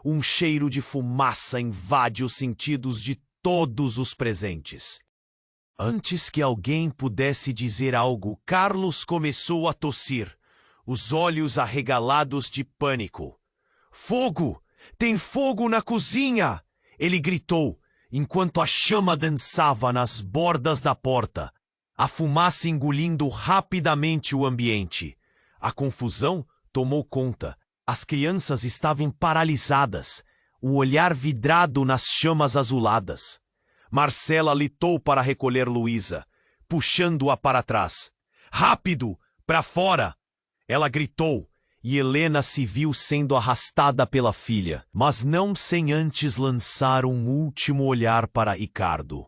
[SPEAKER 1] Um cheiro de fumaça invade os sentidos de todos os presentes. Antes que alguém pudesse dizer algo, Carlos começou a tossir, os olhos arregalados de pânico. Fogo! Tem fogo na cozinha! Ele gritou, enquanto a chama dançava nas bordas da porta, a fumaça engolindo rapidamente o ambiente. A confusão tomou conta. As crianças estavam paralisadas, o olhar vidrado nas chamas azuladas. Marcela litou para recolher Luísa, puxando-a para trás. Rápido! Para fora! Ela gritou, e Helena se viu sendo arrastada pela filha, mas não sem antes lançar um último olhar para Ricardo.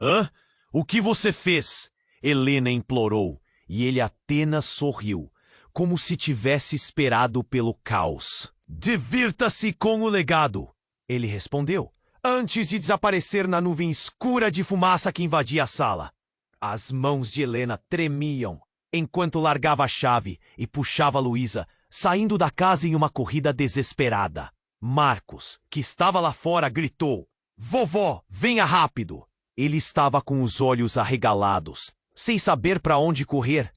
[SPEAKER 1] Hã? O que você fez? Helena implorou, e ele apenas sorriu, como se tivesse esperado pelo caos. Divirta-se com o legado, ele respondeu, antes de desaparecer na nuvem escura de fumaça que invadia a sala. As mãos de Helena tremiam, enquanto largava a chave e puxava Luísa, saindo da casa em uma corrida desesperada. Marcos, que estava lá fora, gritou, Vovó, venha rápido! Ele estava com os olhos arregalados, sem saber para onde correr.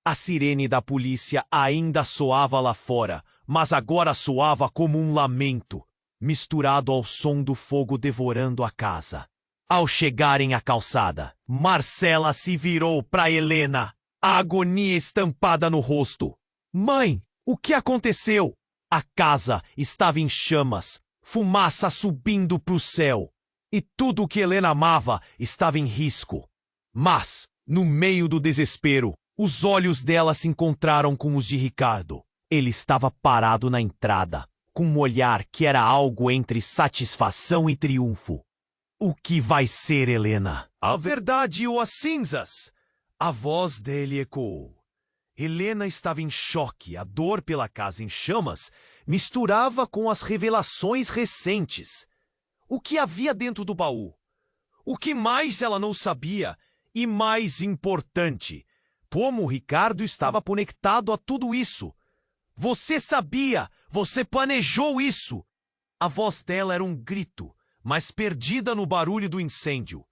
[SPEAKER 1] A sirene da polícia ainda soava lá fora, mas agora soava como um lamento, misturado ao som do fogo devorando a casa. Ao chegarem à calçada, Marcela se virou para Helena, a agonia estampada no rosto. Mãe, o que aconteceu? A casa estava em chamas, fumaça subindo para o céu, e tudo o que Helena amava estava em risco. Mas, no meio do desespero, os olhos dela se encontraram com os de Ricardo. Ele estava parado na entrada, com um olhar que era algo entre satisfação e triunfo. O que vai ser, Helena? A verdade ou as cinzas? A voz dele ecoou. Helena estava em choque. A dor pela casa em chamas misturava com as revelações recentes. O que havia dentro do baú? O que mais ela não sabia? E mais importante, como o Ricardo estava conectado a tudo isso? Você sabia! Você planejou isso! A voz dela era um grito, mas perdida no barulho do incêndio.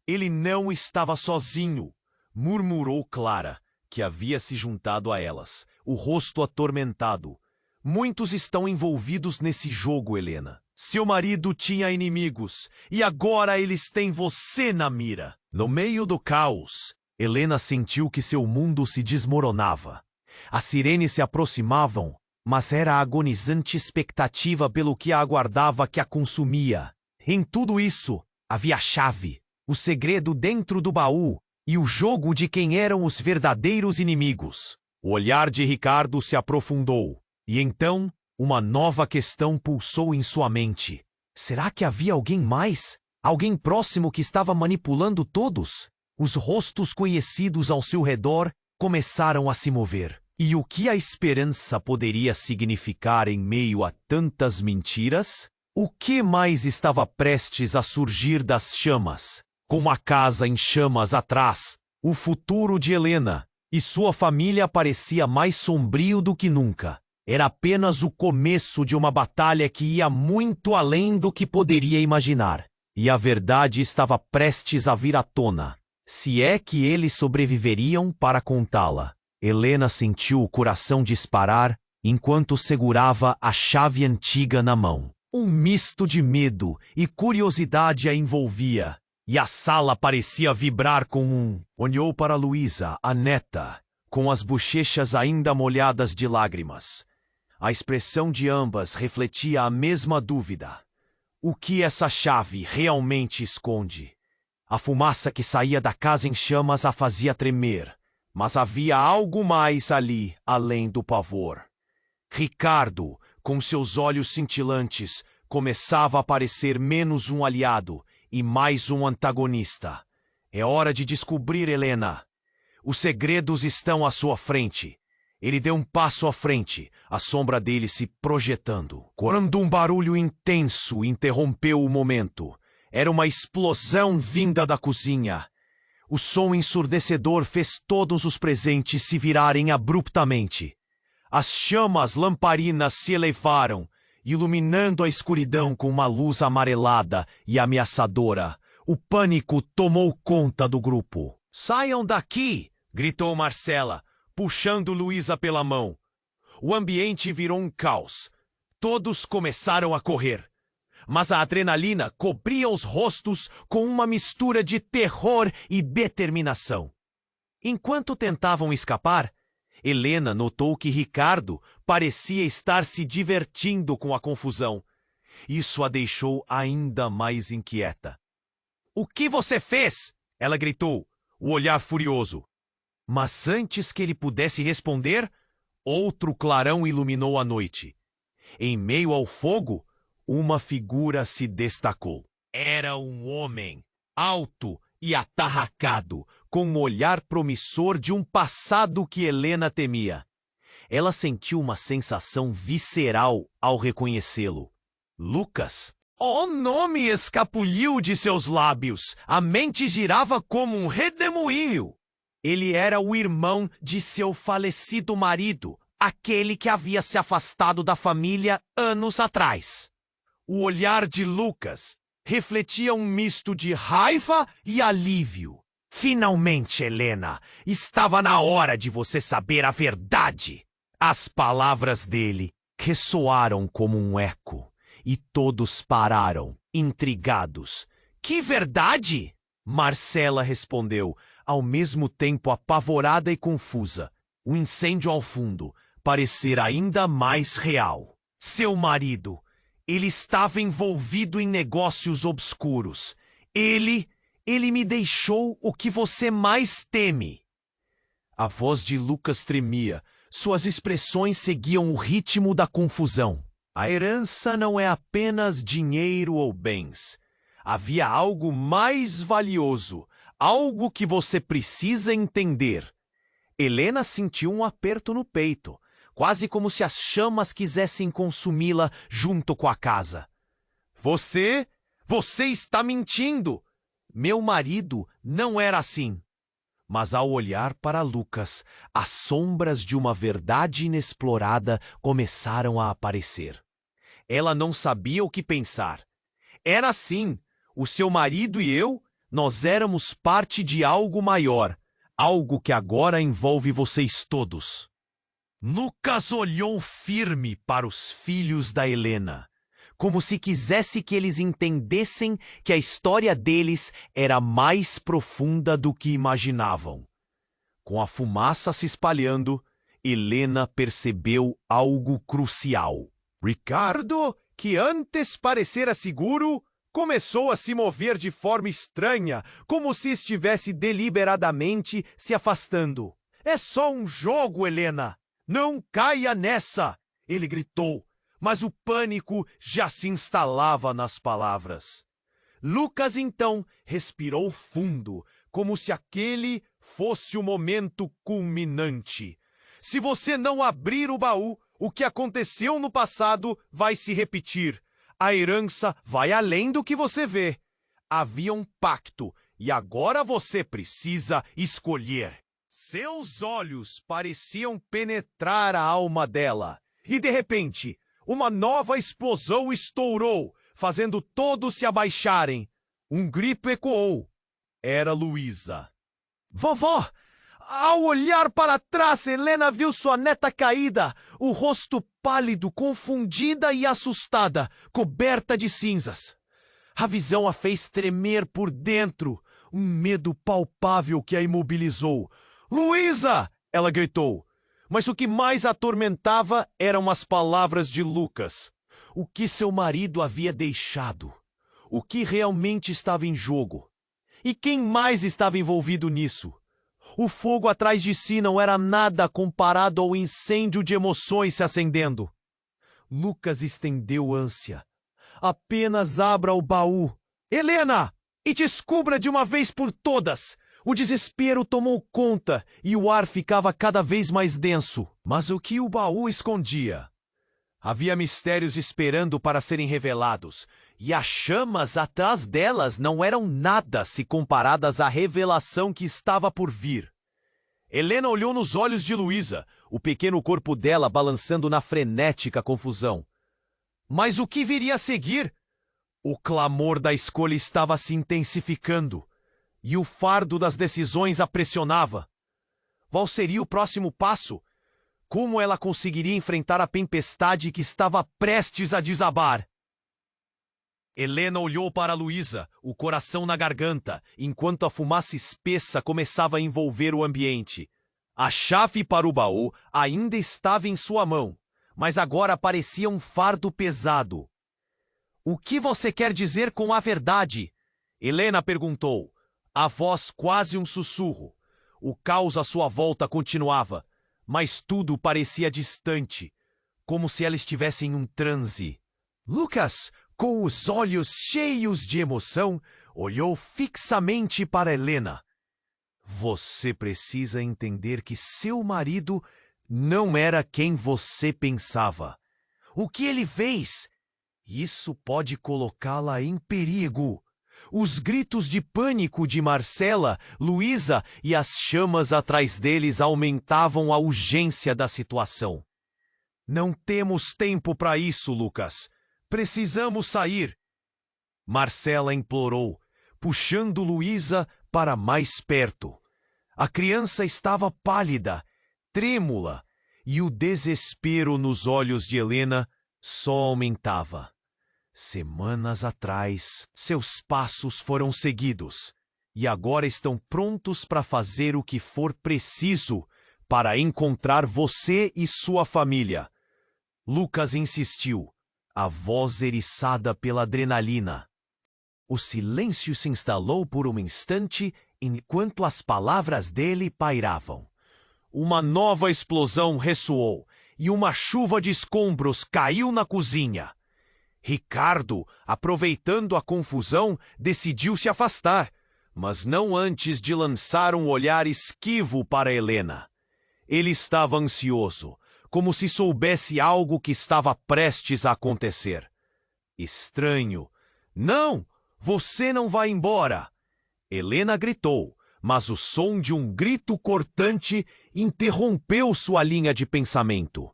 [SPEAKER 1] Ele não estava sozinho, murmurou Clara, que havia se juntado a elas, o rosto atormentado. Muitos estão envolvidos nesse jogo, Helena. Seu marido tinha inimigos, e agora eles têm você na mira. No meio do caos, Helena sentiu que seu mundo se desmoronava. As sirenes se aproximavam, mas era a agonizante expectativa pelo que a aguardava que a consumia. Em tudo isso, havia a chave, o segredo dentro do baú e o jogo de quem eram os verdadeiros inimigos. O olhar de Ricardo se aprofundou, e então uma nova questão pulsou em sua mente. Será que havia alguém mais? Alguém próximo que estava manipulando todos? Os rostos conhecidos ao seu redor começaram a se mover. E o que a esperança poderia significar em meio a tantas mentiras? O que mais estava prestes a surgir das chamas? Com a casa em chamas atrás, o futuro de Helena e sua família parecia mais sombrio do que nunca. Era apenas o começo de uma batalha que ia muito além do que poderia imaginar. E a verdade estava prestes a vir à tona, se é que eles sobreviveriam para contá-la. Helena sentiu o coração disparar enquanto segurava a chave antiga na mão. Um misto de medo e curiosidade a envolvia, e a sala parecia vibrar com um... Olhou para Luísa, a neta, com as bochechas ainda molhadas de lágrimas. A expressão de ambas refletia a mesma dúvida. O que essa chave realmente esconde? A fumaça que saía da casa em chamas a fazia tremer, mas havia algo mais ali, além do pavor. Ricardo, com seus olhos cintilantes, começava a parecer menos um aliado e mais um antagonista. É hora de descobrir, Helena. Os segredos estão à sua frente. Ele deu um passo à frente, a sombra dele se projetando. Quando um barulho intenso interrompeu o momento. Era uma explosão vinda da cozinha. O som ensurdecedor fez todos os presentes se virarem abruptamente. As chamas lamparinas se elevaram, iluminando a escuridão com uma luz amarelada e ameaçadora. O pânico tomou conta do grupo. "Saiam daqui!" gritou Marcela, puxando Luísa pela mão. O ambiente virou um caos. Todos começaram a correr. Mas a adrenalina cobria os rostos com uma mistura de terror e determinação. Enquanto tentavam escapar, Helena notou que Ricardo parecia estar se divertindo com a confusão. Isso a deixou ainda mais inquieta. "O que você fez?" ela gritou, o olhar furioso. Mas antes que ele pudesse responder, outro clarão iluminou a noite. Em meio ao fogo, uma figura se destacou. Era um homem, alto e atarracado, com um olhar promissor de um passado que Helena temia. Ela sentiu uma sensação visceral ao reconhecê-lo. Lucas. O nome escapuliu de seus lábios. A mente girava como um redemoinho. Ele era o irmão de seu falecido marido, aquele que havia se afastado da família anos atrás. O olhar de Lucas refletia um misto de raiva e alívio. "Finalmente, Helena, estava na hora de você saber a verdade." As palavras dele ressoaram como um eco, e todos pararam, intrigados. "Que verdade?" Marcela respondeu, ao mesmo tempo apavorada e confusa. O incêndio ao fundo parecia ainda mais real. "Seu marido, ele estava envolvido em negócios obscuros. Ele me deixou o que você mais teme." A voz de Lucas tremia. Suas expressões seguiam o ritmo da confusão. A herança não é apenas dinheiro ou bens. Havia algo mais valioso, algo que você precisa entender. Helena sentiu um aperto no peito, quase como se as chamas quisessem consumi-la junto com a casa. Você está mentindo! Meu marido não era assim." Mas ao olhar para Lucas, as sombras de uma verdade inexplorada começaram a aparecer. Ela não sabia o que pensar. Era assim. O seu marido e eu, nós éramos parte de algo maior, algo que agora envolve vocês todos. Lucas olhou firme para os filhos da Helena, como se quisesse que eles entendessem que a história deles era mais profunda do que imaginavam. Com a fumaça se espalhando, Helena percebeu algo crucial. Ricardo, que antes parecera seguro, começou a se mover de forma estranha, como se estivesse deliberadamente se afastando. É só um jogo, Helena! Não caia nessa! Ele gritou, mas o pânico já se instalava nas palavras. Lucas, então, respirou fundo, como se aquele fosse o momento culminante. Se você não abrir o baú, o que aconteceu no passado vai se repetir. A herança vai além do que você vê. Havia um pacto e agora você precisa escolher. Seus olhos pareciam penetrar a alma dela. E de repente, uma nova explosão estourou, fazendo todos se abaixarem. Um grito ecoou. Era Luísa. Vovó! Ao olhar para trás, Helena viu sua neta caída, o rosto pálido, confundida e assustada, coberta de cinzas. A visão a fez tremer por dentro, um medo palpável que a imobilizou. Luísa! Ela gritou. Mas o que mais a atormentava eram as palavras de Lucas. O que seu marido havia deixado. O que realmente estava em jogo. E quem mais estava envolvido nisso? O fogo atrás de si não era nada comparado ao incêndio de emoções se acendendo. Lucas estendeu ânsia. Apenas abra o baú. Helena! E descubra de uma vez por todas! O desespero tomou conta e o ar ficava cada vez mais denso. Mas o que o baú escondia? Havia mistérios esperando para serem revelados, e as chamas atrás delas não eram nada se comparadas à revelação que estava por vir. Helena olhou nos olhos de Luísa, o pequeno corpo dela balançando na frenética confusão. Mas o que viria a seguir? O clamor da escolha estava se intensificando, e o fardo das decisões a pressionava. Qual seria o próximo passo? Como ela conseguiria enfrentar a tempestade que estava prestes a desabar? Helena olhou para Luísa, o coração na garganta, enquanto a fumaça espessa começava a envolver o ambiente. A chave para o baú ainda estava em sua mão, mas agora parecia um fardo pesado. O que você quer dizer com a verdade? Helena perguntou, a voz quase um sussurro. O caos à sua volta continuava, mas tudo parecia distante, como se ela estivesse em um transe. Lucas, com os olhos cheios de emoção, olhou fixamente para Helena. Você precisa entender que seu marido não era quem você pensava. O que ele fez? Isso pode colocá-la em perigo. Os gritos de pânico de Marcela, Luísa e as chamas atrás deles aumentavam a urgência da situação. Não temos tempo para isso, Lucas. Precisamos sair. Marcela implorou, puxando Luísa para mais perto. A criança estava pálida, trêmula, e o desespero nos olhos de Helena só aumentava. Semanas atrás, seus passos foram seguidos, e agora estão prontos para fazer o que for preciso para encontrar você e sua família. Lucas insistiu, a voz eriçada pela adrenalina. O silêncio se instalou por um instante enquanto as palavras dele pairavam. Uma nova explosão ressoou e uma chuva de escombros caiu na cozinha. Ricardo, aproveitando a confusão, decidiu se afastar, mas não antes de lançar um olhar esquivo para Helena. Ele estava ansioso, como se soubesse algo que estava prestes a acontecer. Estranho. Não! Você não vai embora! Helena gritou, mas o som de um grito cortante interrompeu sua linha de pensamento.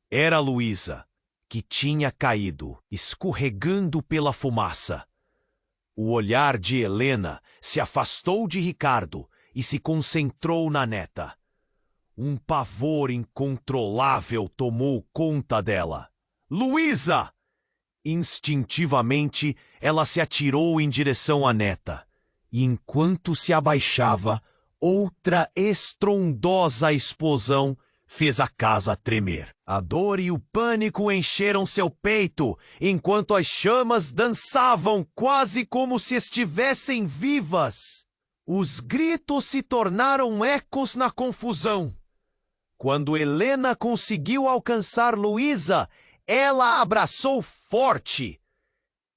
[SPEAKER 1] Era Luísa, que tinha caído, escorregando pela fumaça. O olhar de Helena se afastou de Ricardo e se concentrou na neta. Um pavor incontrolável tomou conta dela. Luísa! Instintivamente, ela se atirou em direção à neta. E enquanto se abaixava, outra estrondosa explosão fez a casa tremer. A dor e o pânico encheram seu peito, enquanto as chamas dançavam quase como se estivessem vivas. Os gritos se tornaram ecos na confusão. Quando Helena conseguiu alcançar Luísa, ela a abraçou forte.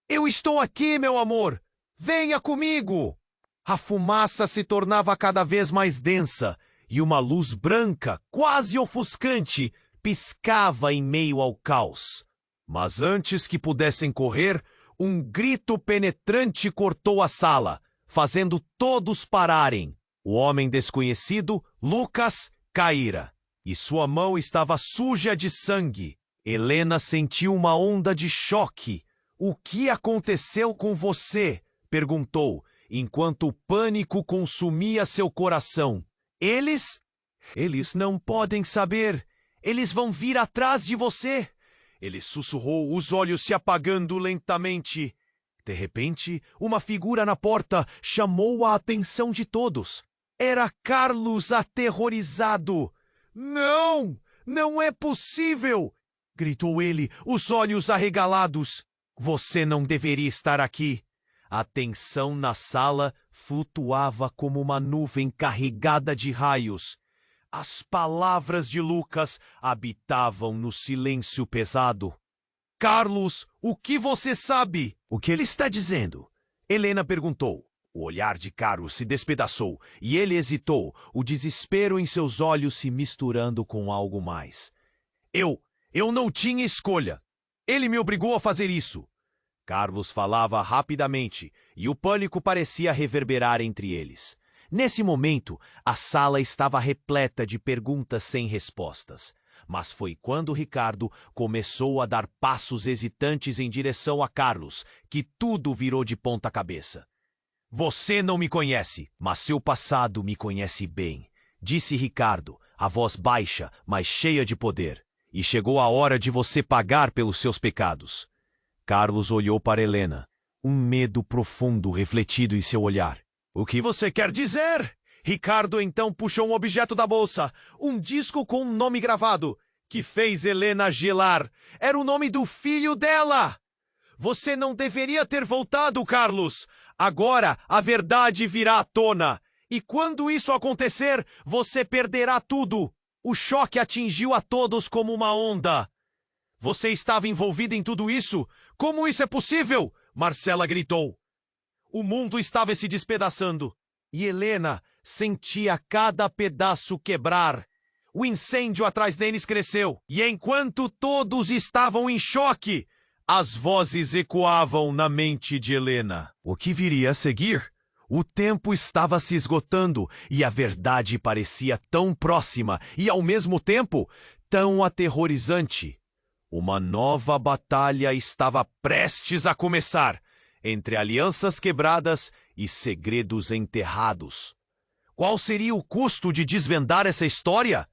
[SPEAKER 1] Eu estou aqui, meu amor! Venha comigo! A fumaça se tornava cada vez mais densa e uma luz branca, quase ofuscante, piscava em meio ao caos. Mas antes que pudessem correr, um grito penetrante cortou a sala, fazendo todos pararem. O homem desconhecido, Lucas, caíra, e sua mão estava suja de sangue. Helena sentiu uma onda de choque. O que aconteceu com você? Perguntou, enquanto o pânico consumia seu coração. Eles não podem saber. Eles vão vir atrás de você. Ele sussurrou, os olhos se apagando lentamente. De repente, uma figura na porta chamou a atenção de todos. Era Carlos aterrorizado. Não! Não é possível! Gritou ele, os olhos arregalados. Você não deveria estar aqui. A tensão na sala flutuava como uma nuvem carregada de raios. As palavras de Lucas habitavam no silêncio pesado. Carlos, o que você sabe? O que ele está dizendo? Helena perguntou. O olhar de Carlos se despedaçou e ele hesitou, o desespero em seus olhos se misturando com algo mais. Eu não tinha escolha. Ele me obrigou a fazer isso. Carlos falava rapidamente e o pânico parecia reverberar entre eles. Nesse momento, a sala estava repleta de perguntas sem respostas. Mas foi quando Ricardo começou a dar passos hesitantes em direção a Carlos que tudo virou de ponta cabeça. Você não me conhece, mas seu passado me conhece bem, disse Ricardo, a voz baixa, mas cheia de poder. E chegou a hora de você pagar pelos seus pecados. Carlos olhou para Helena, um medo profundo refletido em seu olhar. O que você quer dizer? Ricardo então puxou um objeto da bolsa, um disco com um nome gravado, que fez Helena gelar. Era o nome do filho dela! Você não deveria ter voltado, Carlos! Agora a verdade virá à tona. E quando isso acontecer, você perderá tudo. O choque atingiu a todos como uma onda. Você estava envolvida em tudo isso? Como isso é possível? Marcela gritou. O mundo estava se despedaçando. E Helena sentia cada pedaço quebrar. O incêndio atrás deles cresceu. E enquanto todos estavam em choque, as vozes ecoavam na mente de Helena. O que viria a seguir? O tempo estava se esgotando e a verdade parecia tão próxima e, ao mesmo tempo, tão aterrorizante. Uma nova batalha estava prestes a começar, entre alianças quebradas e segredos enterrados. Qual seria o custo de desvendar essa história?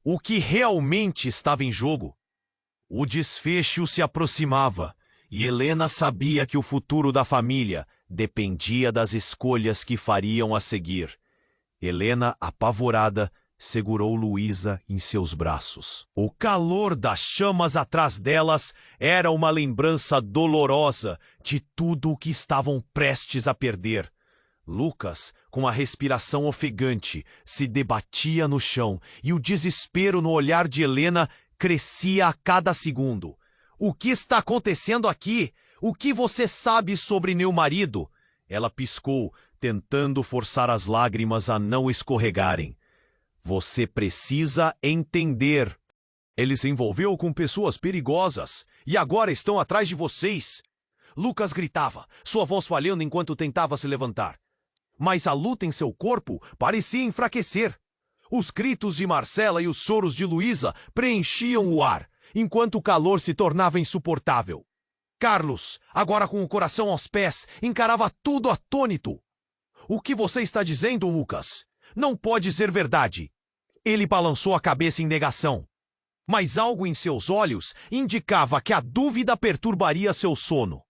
[SPEAKER 1] O que realmente estava em jogo? O desfecho se aproximava e Helena sabia que o futuro da família dependia das escolhas que fariam a seguir. Helena, apavorada, segurou Luísa em seus braços. O calor das chamas atrás delas era uma lembrança dolorosa de tudo o que estavam prestes a perder. Lucas, com a respiração ofegante, se debatia no chão e o desespero no olhar de Helena crescia a cada segundo. O que está acontecendo aqui? O que você sabe sobre meu marido? Ela piscou, tentando forçar as lágrimas a não escorregarem. Você precisa entender. Ele se envolveu com pessoas perigosas e agora estão atrás de vocês. Lucas gritava, sua voz falhando enquanto tentava se levantar. Mas a luta em seu corpo parecia enfraquecer. Os gritos de Marcela e os choros de Luísa preenchiam o ar, enquanto o calor se tornava insuportável. Carlos, agora com o coração aos pés, encarava tudo atônito. O que você está dizendo, Lucas? Não pode ser verdade. Ele balançou a cabeça em negação. Mas algo em seus olhos indicava que a dúvida perturbaria seu sono.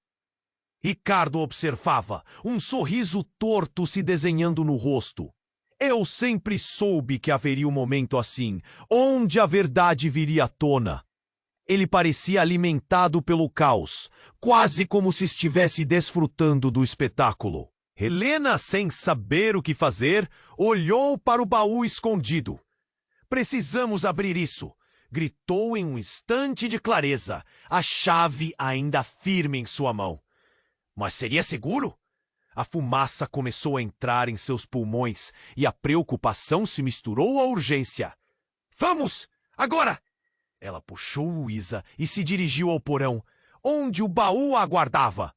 [SPEAKER 1] Ricardo observava, um sorriso torto se desenhando no rosto. Eu sempre soube que haveria um momento assim, onde a verdade viria à tona. Ele parecia alimentado pelo caos, quase como se estivesse desfrutando do espetáculo. Helena, sem saber o que fazer, olhou para o baú escondido. Precisamos abrir isso, gritou em um instante de clareza, a chave ainda firme em sua mão. Mas seria seguro? A fumaça começou a entrar em seus pulmões e a preocupação se misturou à urgência. Vamos! Agora! Ela puxou Luísa e se dirigiu ao porão, onde o baú a aguardava.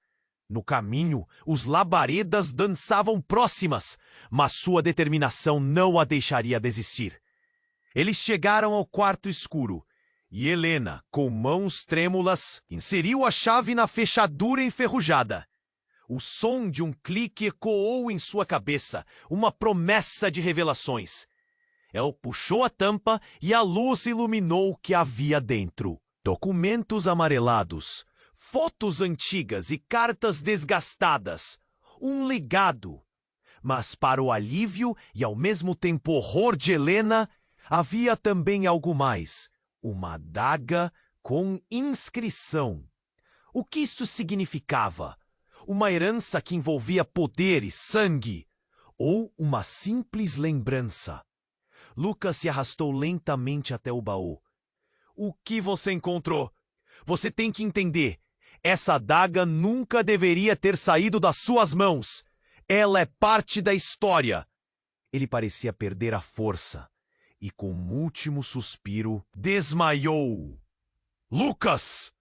[SPEAKER 1] No caminho, os labaredas dançavam próximas, mas sua determinação não a deixaria desistir. Eles chegaram ao quarto escuro e Helena, com mãos trêmulas, inseriu a chave na fechadura enferrujada. O som de um clique ecoou em sua cabeça, uma promessa de revelações. Ela puxou a tampa e a luz iluminou o que havia dentro. Documentos amarelados, fotos antigas e cartas desgastadas. Um legado. Mas para o alívio e ao mesmo tempo horror de Helena, havia também algo mais. Uma adaga com inscrição. O que isso significava? Uma herança que envolvia poder e sangue? Ou uma simples lembrança? Lucas se arrastou lentamente até o baú. O que você encontrou? Você tem que entender. Essa adaga nunca deveria ter saído das suas mãos. Ela é parte da história. Ele parecia perder a força e, com um último suspiro, desmaiou. Lucas!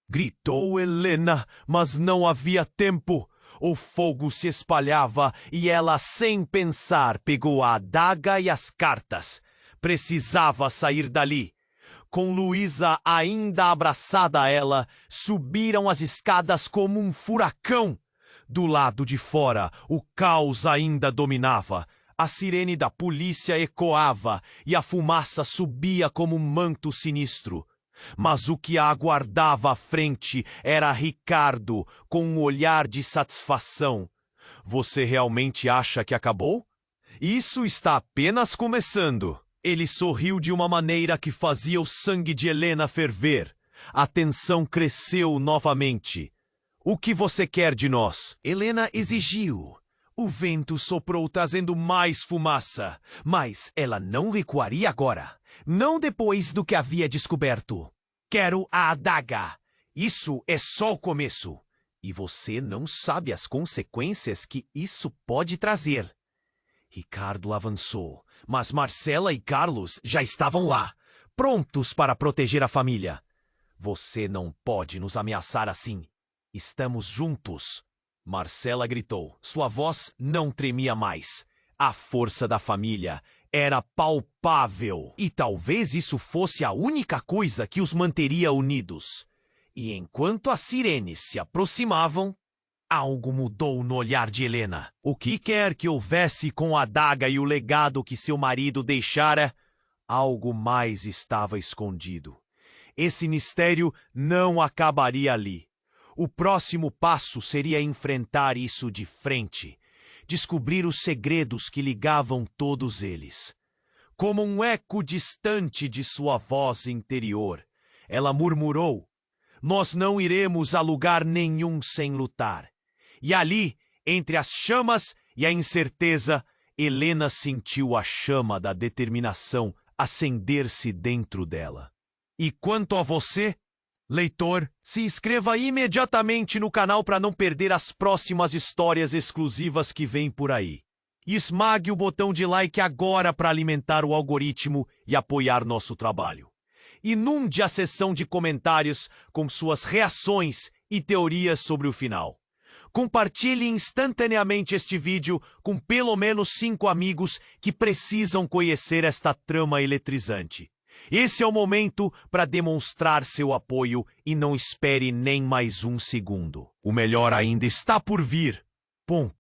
[SPEAKER 1] Gritou Helena, mas não havia tempo. O fogo se espalhava e ela, sem pensar, pegou a adaga e as cartas. Precisava sair dali. Com Luísa ainda abraçada a ela, subiram as escadas como um furacão. Do lado de fora, o caos ainda dominava. A sirene da polícia ecoava e a fumaça subia como um manto sinistro. Mas o que a aguardava à frente era Ricardo, com um olhar de satisfação. Você realmente acha que acabou? Isso está apenas começando. Ele sorriu de uma maneira que fazia o sangue de Helena ferver. A tensão cresceu novamente. O que você quer de nós? Helena exigiu. O vento soprou trazendo mais fumaça, mas ela não recuaria agora. Não depois do que havia descoberto. Quero a adaga. Isso é só o começo. E você não sabe as consequências que isso pode trazer. Ricardo avançou, mas Marcela e Carlos já estavam lá, prontos para proteger a família. Você não pode nos ameaçar assim. Estamos juntos. Marcela gritou. Sua voz não tremia mais. A força da família era palpável. E talvez isso fosse a única coisa que os manteria unidos. E enquanto as sirenes se aproximavam, algo mudou no olhar de Helena. O que quer que houvesse com a adaga e o legado que seu marido deixara, algo mais estava escondido. Esse mistério não acabaria ali. O próximo passo seria enfrentar isso de frente, descobrir os segredos que ligavam todos eles. Como um eco distante de sua voz interior, ela murmurou: "Nós não iremos a lugar nenhum sem lutar." E ali, entre as chamas e a incerteza, Helena sentiu a chama da determinação acender-se dentro dela. E quanto a você, leitor, se inscreva imediatamente no canal para não perder as próximas histórias exclusivas que vêm por aí. E esmague o botão de like agora para alimentar o algoritmo e apoiar nosso trabalho. Inunde a seção de comentários com suas reações e teorias sobre o final. Compartilhe instantaneamente este vídeo com pelo menos 5 amigos que precisam conhecer esta trama eletrizante. Esse é o momento para demonstrar seu apoio e não espere nem mais um segundo. O melhor ainda está por vir. Ponto.